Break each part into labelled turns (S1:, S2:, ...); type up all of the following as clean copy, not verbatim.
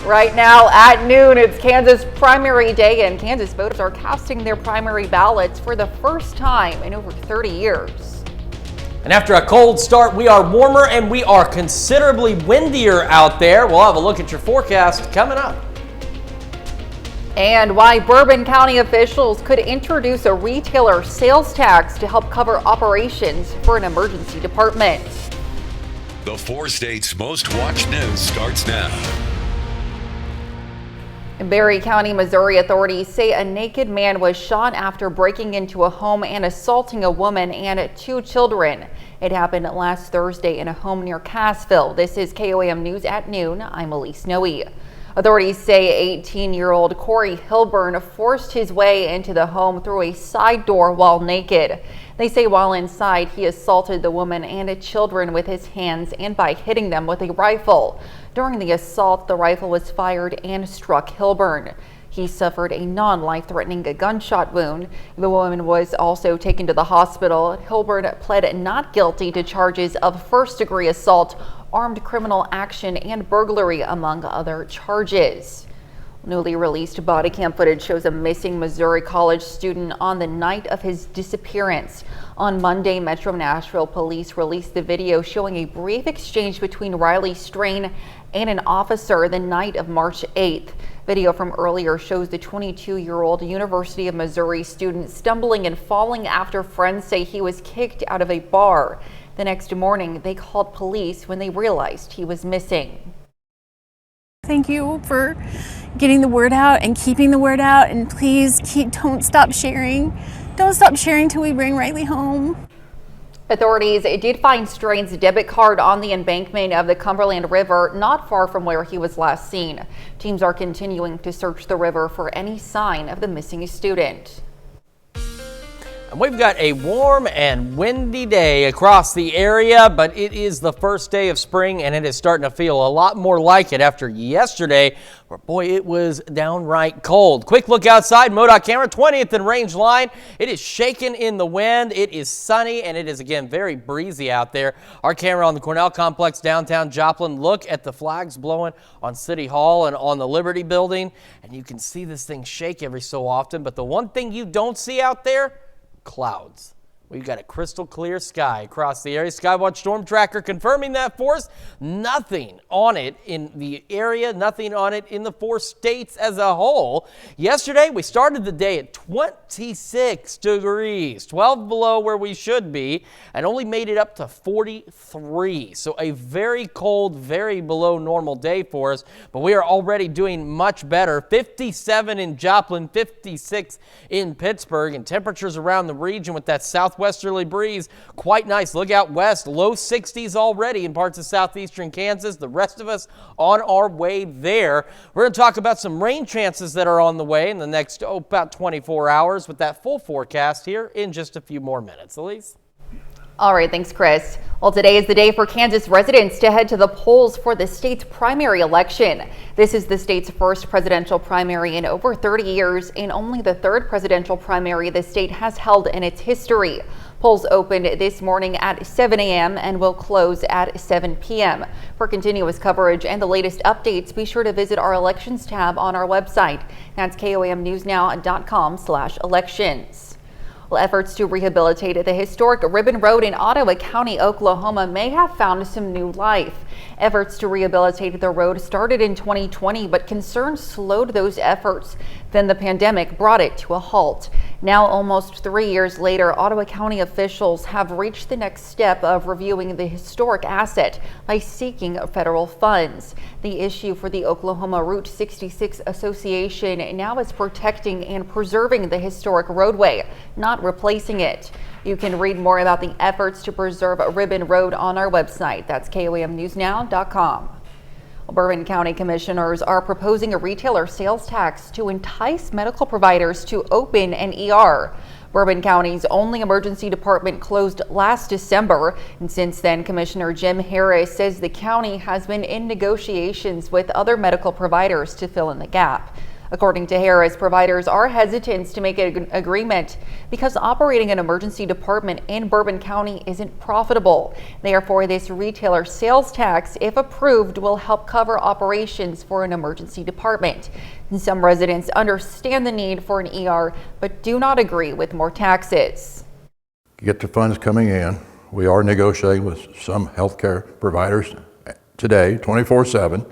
S1: Right now at noon, it's Kansas primary day, and Kansas voters are casting their primary ballots for the first time in over 30 years.
S2: And after a cold start, we are warmer and we are considerably windier out there. We'll have a look at your forecast coming up.
S1: And why Bourbon County officials could introduce a retailer sales tax to help cover operations for an emergency department.
S3: The 4 states' most watched news starts now.
S1: In Berry County, Missouri, authorities say a naked man was shot after breaking into a home and assaulting a woman and 2 children. It happened last Thursday in a home near Cassville. This is KOAM News at noon. I'm Elise Noe. Authorities say 18-year-old Corey Hilburn forced his way into the home through a side door while naked. They say while inside, he assaulted the woman and children with his hands and by hitting them with a rifle. During the assault, the rifle was fired and struck Hilburn. He suffered a non-life-threatening gunshot wound. The woman was also taken to the hospital. Hilburn pled not guilty to charges of first-degree assault, armed criminal action, and burglary, among other charges. Newly released body cam footage shows a missing Missouri college student on the night of his disappearance. On Monday, Metro Nashville police released the video showing a brief exchange between Riley Strain and an officer the night of March 8th. Video from earlier shows the 22-year-old University of Missouri student stumbling and falling after friends say he was kicked out of a bar. The next morning, they called police when they realized he was missing.
S4: Thank you for getting the word out and keeping the word out, and please don't stop sharing. Don't stop sharing till we bring Riley home.
S1: Authorities did find Strain's debit card on the embankment of the Cumberland River, not far from where he was last seen. Teams are continuing to search the river for any sign of the missing student.
S2: And we've got a warm and windy day across the area, but it is the first day of spring and it is starting to feel a lot more like it after yesterday, where boy, it was downright cold. Quick look outside, MoDOT camera, 20th and Range Line. It is shaking in the wind. It is sunny and it is again very breezy out there. Our camera on the Cornell Complex downtown Joplin. Look at the flags blowing on City Hall and on the Liberty Building, and you can see this thing shake every so often. But the one thing you don't see out there, clouds. We've got a crystal clear sky across the area. Skywatch Storm Tracker confirming that for us. Nothing on it in the area, nothing on it in the 4 states as a whole. Yesterday, we started the day at 26 degrees, 12 below where we should be, and only made it up to 43. So a very cold, very below normal day for us, but we are already doing much better. 57 in Joplin, 56 in Pittsburgh, and temperatures around the region with that southwesterly breeze, quite nice. Look out west, low 60s already in parts of southeastern Kansas. The rest of us on our way there. We're going to talk about some rain chances that are on the way in the next about 24 hours with that full forecast here in just a few more minutes. Elise?
S1: All right, thanks, Chris. Well, today is the day for Kansas residents to head to the polls for the state's primary election. This is the state's first presidential primary in over 30 years and only the 3rd presidential primary the state has held in its history. Polls opened this morning at 7 a.m. and will close at 7 p.m. For continuous coverage and the latest updates, be sure to visit our elections tab on our website. That's KOAMnewsnow.com/elections. Well, efforts to rehabilitate the historic Ribbon Road in Ottawa County, Oklahoma may have found some new life. Efforts to rehabilitate the road started in 2020, but concerns slowed those efforts. Then the pandemic brought it to a halt. Now, almost 3 years later, Ottawa County officials have reached the next step of reviewing the historic asset by seeking federal funds. The issue for the Oklahoma Route 66 Association now is protecting and preserving the historic roadway, not replacing it. You can read more about the efforts to preserve Ribbon Road on our website. That's KOAMnewsnow.com. Bourbon County commissioners are proposing a retailer sales tax to entice medical providers to open an ER. Bourbon County's only emergency department closed last December, and since then, Commissioner Jim Harris says the county has been in negotiations with other medical providers to fill in the gap. According to Harris, providers are hesitant to make an agreement because operating an emergency department in Bourbon County isn't profitable. Therefore, this retailer sales tax, if approved, will help cover operations for an emergency department. And some residents understand the need for an ER, but do not agree with more taxes.
S5: Get the funds coming in. We are negotiating with some healthcare providers today, 24/7.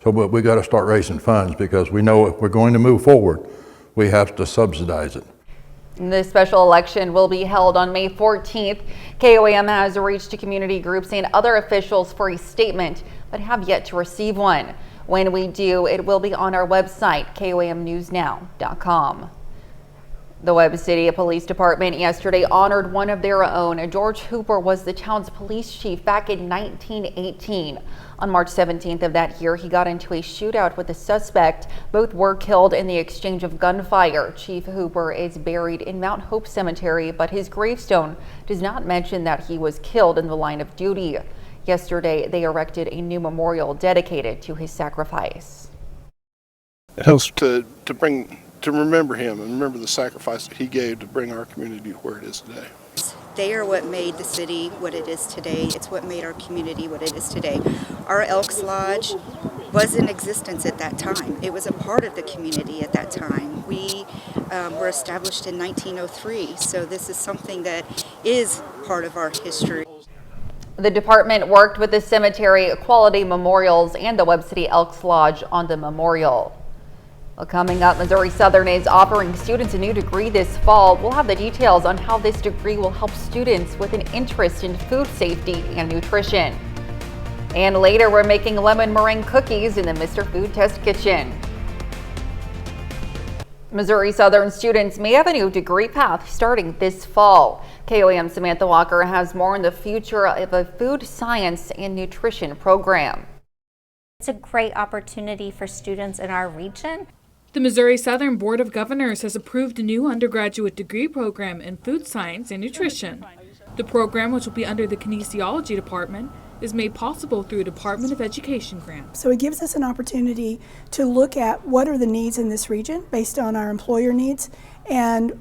S5: But we got to start raising funds because we know if we're going to move forward, we have to subsidize it.
S1: The special election will be held on May 14th. KOAM has reached community groups and other officials for a statement, but have yet to receive one. When we do, it will be on our website, KOAMnewsnow.com. The Webb City Police Department yesterday honored one of their own. George Hooper was the town's police chief back in 1918. On March 17th of that year, he got into a shootout with a suspect. Both were killed in the exchange of gunfire. Chief Hooper is buried in Mount Hope Cemetery, but his gravestone does not mention that he was killed in the line of duty. Yesterday, they erected a new memorial dedicated to his sacrifice.
S6: It helps to remember him and remember the sacrifice that he gave to bring our community to where it is today.
S7: They are what made the city what it is today. It's what made our community what it is today. Our Elks Lodge was in existence at that time. It was a part of the community at that time. We were established in 1903, so this is something that is part of our history.
S1: The department worked with the cemetery, Quality Memorials, and the Webb City Elks Lodge on the memorial. Well, coming up, Missouri Southern is offering students a new degree this fall. We'll have the details on how this degree will help students with an interest in food safety and nutrition. And later, we're making lemon meringue cookies in the Mr. Food Test Kitchen. Missouri Southern students may have a new degree path starting this fall. KOAM Samantha Walker has more on the future of a food science and nutrition program.
S8: It's a great opportunity for students in our region.
S9: The Missouri Southern Board of Governors has approved a new undergraduate degree program in food science and nutrition. The program, which will be under the kinesiology department, is made possible through a Department of Education grant.
S10: So it gives us an opportunity to look at what are the needs in this region based on our employer needs, and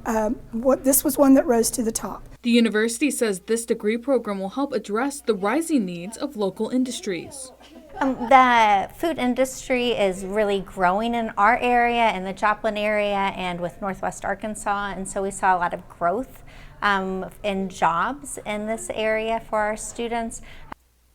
S10: this was one that rose to the top.
S9: The university says this degree program will help address the rising needs of local industries.
S8: The food industry is really growing in our area, in the Joplin area, and with Northwest Arkansas, and so we saw a lot of growth in jobs in this area for our students.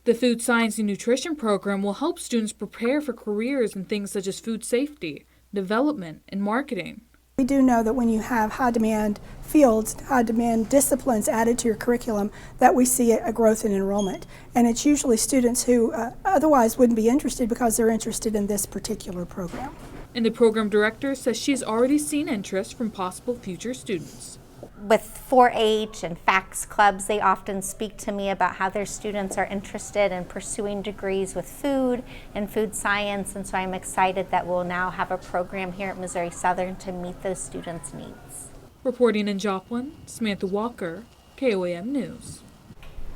S9: The Food Science and Nutrition program will help students prepare for careers in things such as food safety, development, and marketing.
S10: We do know that when you have high demand fields, high demand disciplines added to your curriculum, that we see a growth in enrollment. And it's usually students who otherwise wouldn't be interested because they're interested in this particular program.
S9: And the program director says she's already seen interest from possible future students.
S8: With 4-H and FACS clubs, they often speak to me about how their students are interested in pursuing degrees with food and food science, and so I'm excited that we'll now have a program here at Missouri Southern to meet those students' needs.
S9: Reporting in Joplin, Samantha Walker, KOAM News.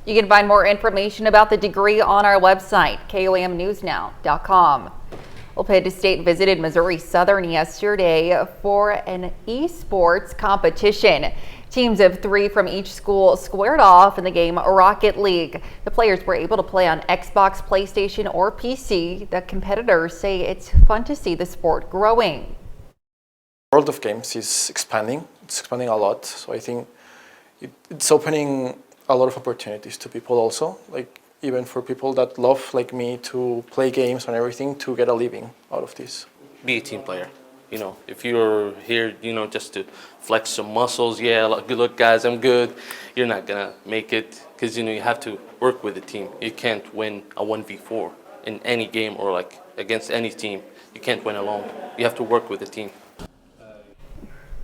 S1: You can find more information about the degree on our website, KOAMnewsnow.com. Well, Pitt State visited Missouri Southern yesterday for an esports competition. Teams of 3 from each school squared off in the game Rocket League. The players were able to play on Xbox, PlayStation, or PC. The competitors say it's fun to see the sport growing.
S11: The world of games is expanding. It's expanding a lot. So I think it's opening a lot of opportunities to people also. Like even for people that love, like me, to play games and everything, to get a living out of this.
S12: Be a team player. You know, if you're here, you know, just to flex some muscles, yeah, good luck guys, I'm good, you're not gonna make it, because, you know, you have to work with a team. You can't win a 1v4 in any game or like against any team. You can't win alone. You have to work with a team.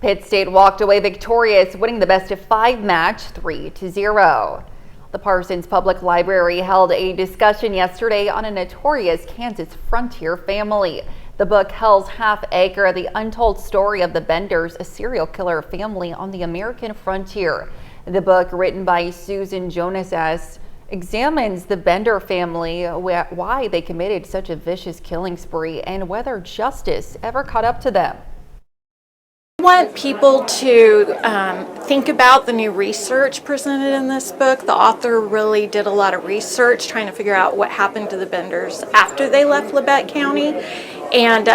S1: Pitt State walked away victorious, winning the best-of-5 match 3-0. The Parsons Public Library held a discussion yesterday on a notorious Kansas frontier family. The book, Hell's Half Acre, the untold story of the Benders, a serial killer family on the American frontier. The book, written by Susan Jonas S., examines the Bender family, why they committed such a vicious killing spree, and whether justice ever caught up to them.
S13: I want people to think about the new research presented in this book. The author really did a lot of research trying to figure out what happened to the Benders after they left Labette County. And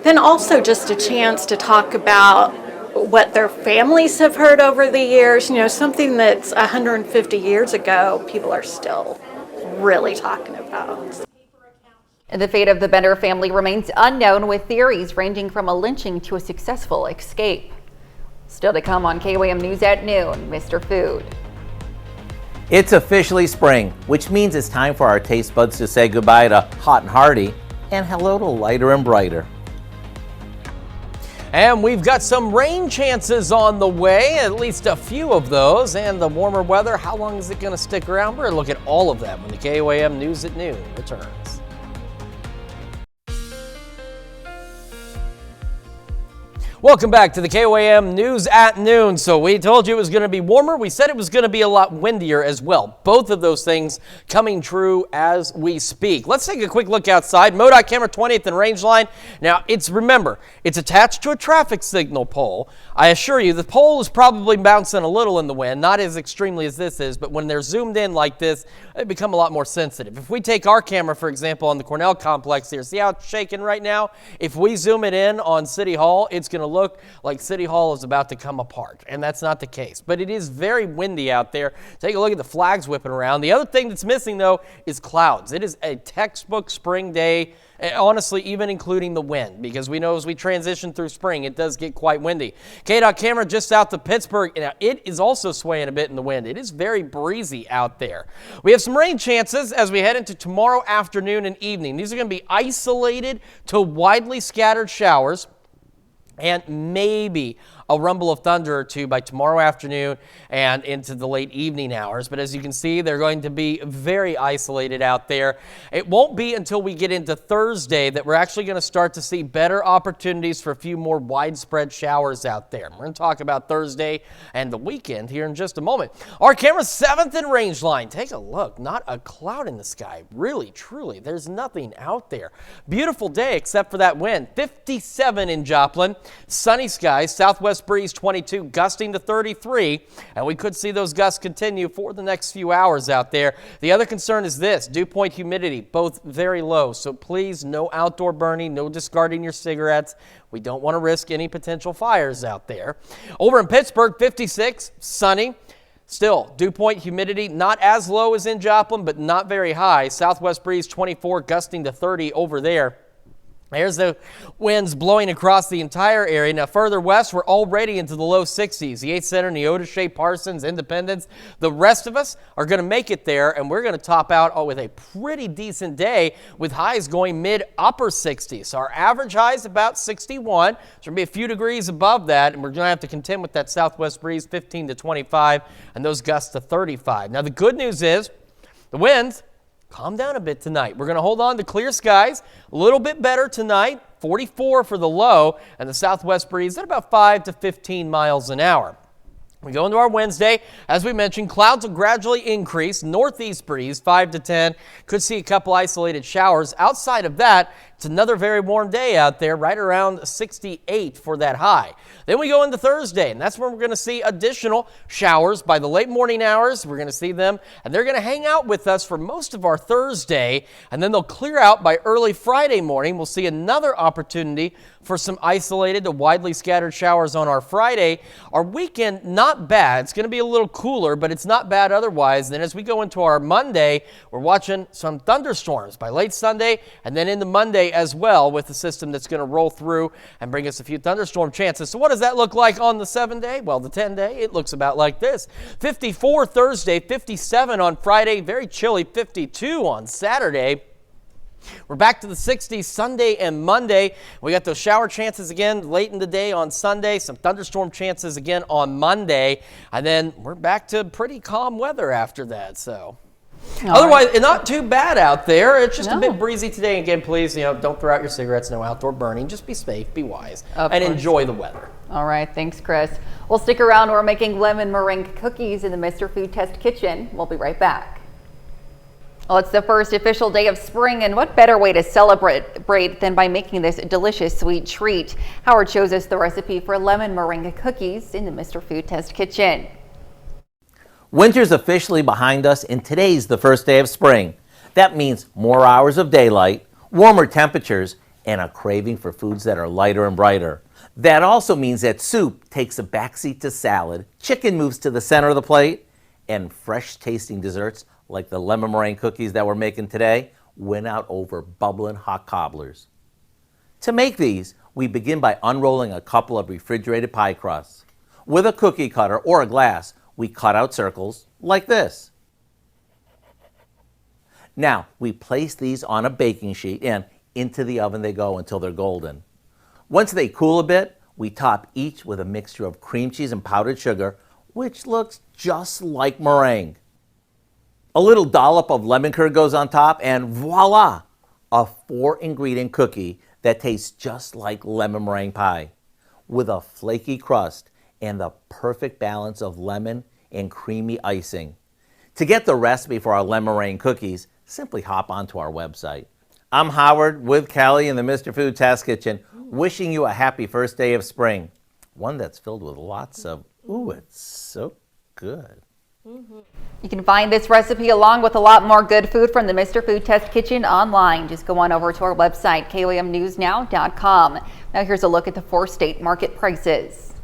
S13: then also just a chance to talk about what their families have heard over the years. You know, something that's 150 years ago, people are still really talking about.
S1: The fate of the Bender family remains unknown, with theories ranging from a lynching to a successful escape. Still to come on KOAM News at noon, Mr. Food.
S14: It's officially spring, which means it's time for our taste buds to say goodbye to hot and hearty and hello to lighter and brighter.
S2: And we've got some rain chances on the way, at least a few of those. And the warmer weather, how long is it going to stick around? We're going to look at all of them when the KOAM News at noon returns. Welcome back to the KOAM News at noon. So we told you it was going to be warmer. We said it was going to be a lot windier as well. Both of those things coming true as we speak. Let's take a quick look outside. MoDOT camera 20th and Rangeline. Now, remember, it's attached to a traffic signal pole. I assure you, the pole is probably bouncing a little in the wind, not as extremely as this is, but when they're zoomed in like this, they become a lot more sensitive. If we take our camera, for example, on the Cornell complex here, see how it's shaking right now? If we zoom it in on City Hall, it's going to look like City Hall is about to come apart, and that's not the case. But it is very windy out there. Take a look at the flags whipping around. The other thing that's missing, though, is clouds. It is a textbook spring day, honestly, even including the wind, because we know as we transition through spring, it does get quite windy. KDOT camera just south of Pittsburgh. Now, it is also swaying a bit in the wind. It is very breezy out there. We have some rain chances as we head into tomorrow afternoon and evening. These are going to be isolated to widely scattered showers, and maybe a rumble of thunder or two by tomorrow afternoon and into the late evening hours. But as you can see, they're going to be very isolated out there. It won't be until we get into Thursday that we're actually going to start to see better opportunities for a few more widespread showers out there. We're going to talk about Thursday and the weekend here in just a moment. Our camera 7th and Rangeline. Take a look. Not a cloud in the sky. Really, truly, there's nothing out there. Beautiful day except for that wind. 57 in Joplin. Sunny skies. Southwest breeze 22, gusting to 33, and we could see those gusts continue for the next few hours out there. The other concern is this: dew point humidity, both very low, so please no outdoor burning, no discarding your cigarettes. We don't want to risk any potential fires out there. Over in Pittsburgh, 56, sunny. Still, dew point humidity not as low as in Joplin, but not very high. Southwest breeze 24, gusting to 30 over there. There's the winds blowing across the entire area. Now, further west, we're already into the low 60s. The 8th Center, Neodesha, Parsons, Independence. The rest of us are going to make it there, and we're going to top out with a pretty decent day with highs going mid-upper 60s. So our average high is about 61. There's going to be a few degrees above that, and we're going to have to contend with that southwest breeze 15 to 25 and those gusts to 35. Now, the good news is the winds calm down a bit tonight. We're going to hold on to clear skies. A little bit better tonight, 44 for the low, and the southwest breeze at about 5 to 15 miles an hour. We go into our Wednesday. As we mentioned, clouds will gradually increase. Northeast breeze, 5 to 10. Could see a couple isolated showers. Outside of that, it's another very warm day out there, right around 68 for that high. Then we go into Thursday, and that's when we're going to see additional showers by the late morning hours. We're going to see them, and they're going to hang out with us for most of our Thursday, and then they'll clear out by early Friday morning. We'll see another opportunity for some isolated to widely scattered showers on our Friday. Our weekend, not bad. It's going to be a little cooler, but it's not bad otherwise. Then as we go into our Monday, we're watching some thunderstorms by late Sunday and then into Monday as well, with the system that's going to roll through and bring us a few thunderstorm chances. So what does that look like on the 7-day? Well, the 10-day, it looks about like this. 54 Thursday, 57 on Friday, very chilly, 52 on Saturday. We're back to the 60s Sunday and Monday. We got those shower chances again late in the day on Sunday, some thunderstorm chances again on Monday, and then we're back to pretty calm weather after that. So otherwise, not too bad out there. It's just a bit breezy today. Again, please, don't throw out your cigarettes, no outdoor burning. Just be safe, be wise, and enjoy the weather.
S1: All right, thanks, Chris. We'll stick around. We're making lemon meringue cookies in the Mr. Food Test kitchen. We'll be right back. Well, it's the first official day of spring, and what better way to celebrate than by making this delicious sweet treat? Howard shows us the recipe for lemon meringue cookies in the Mr. Food Test Kitchen.
S14: Winter's officially behind us, and today's the first day of spring. That means more hours of daylight, warmer temperatures, and a craving for foods that are lighter and brighter. That also means that soup takes a backseat to salad, chicken moves to the center of the plate, and fresh tasting desserts like the lemon meringue cookies that we're making today win out over bubbling hot cobblers. To make these, we begin by unrolling a couple of refrigerated pie crusts. With a cookie cutter or a glass, we cut out circles like this. Now, we place these on a baking sheet and into the oven they go until they're golden. Once they cool a bit, we top each with a mixture of cream cheese and powdered sugar, which looks just like meringue. A little dollop of lemon curd goes on top, and voila, a 4-ingredient cookie that tastes just like lemon meringue pie, with a flaky crust and the perfect balance of lemon and creamy icing. To get the recipe for our lemon meringue cookies, simply hop onto our website. I'm Howard with Callie in the Mr. Food Test Kitchen, wishing you a happy first day of spring. One that's filled with lots of, ooh, it's so good.
S1: You can find this recipe along with a lot more good food from the Mr. Food Test Kitchen online. Just go on over to our website, KOAMnewsnow.com. Now here's a look at the 4-state market prices.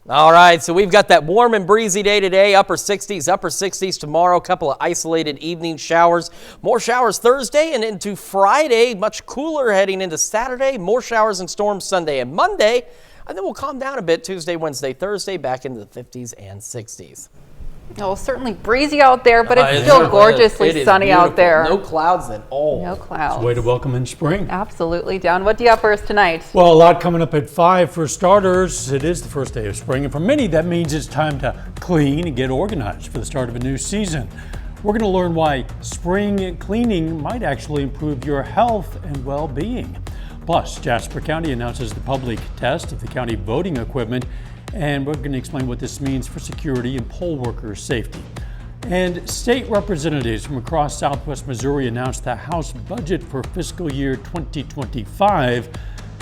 S2: All right, so we've got that warm and breezy day today, upper 60s tomorrow, a couple of isolated evening showers. More showers Thursday and into Friday, much cooler heading into Saturday, more showers and storms Sunday and Monday, and then we'll calm down a bit Tuesday, Wednesday, Thursday, back into the 50s and 60s.
S1: Oh, certainly breezy out there, but it's still gorgeously sunny out there.
S2: No clouds at all.
S1: No clouds.
S15: It's a way to welcome in spring.
S1: Absolutely. Don, what do you have for us tonight?
S15: Well, a lot coming up at 5 for starters. It is the first day of spring, and for many, that means it's time to clean and get organized for the start of a new season. We're going to learn why spring cleaning might actually improve your health and well-being. Plus, Jasper County announces the public test of the county voting equipment, and we're going to explain what this means for security and poll workers' safety. And state representatives from across southwest Missouri announced the House budget for fiscal year 2025,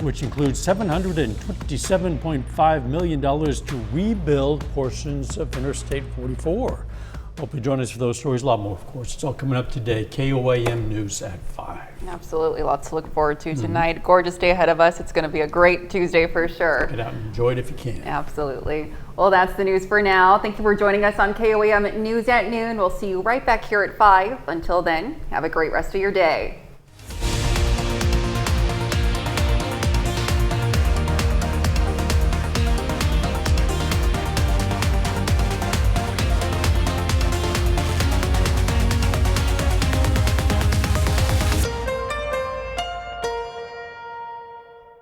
S15: which includes $727.5 million to rebuild portions of Interstate 44. Hope you join us for those stories. A lot more, of course. It's all coming up today. KOAM News at 5.
S1: Absolutely. Lots to look forward to tonight. Gorgeous day ahead of us. It's going to be a great Tuesday for sure.
S15: Get out and enjoy it if you can.
S1: Absolutely. Well, that's the news for now. Thank you for joining us on KOAM News at Noon. We'll see you right back here at 5. Until then, have a great rest of your day.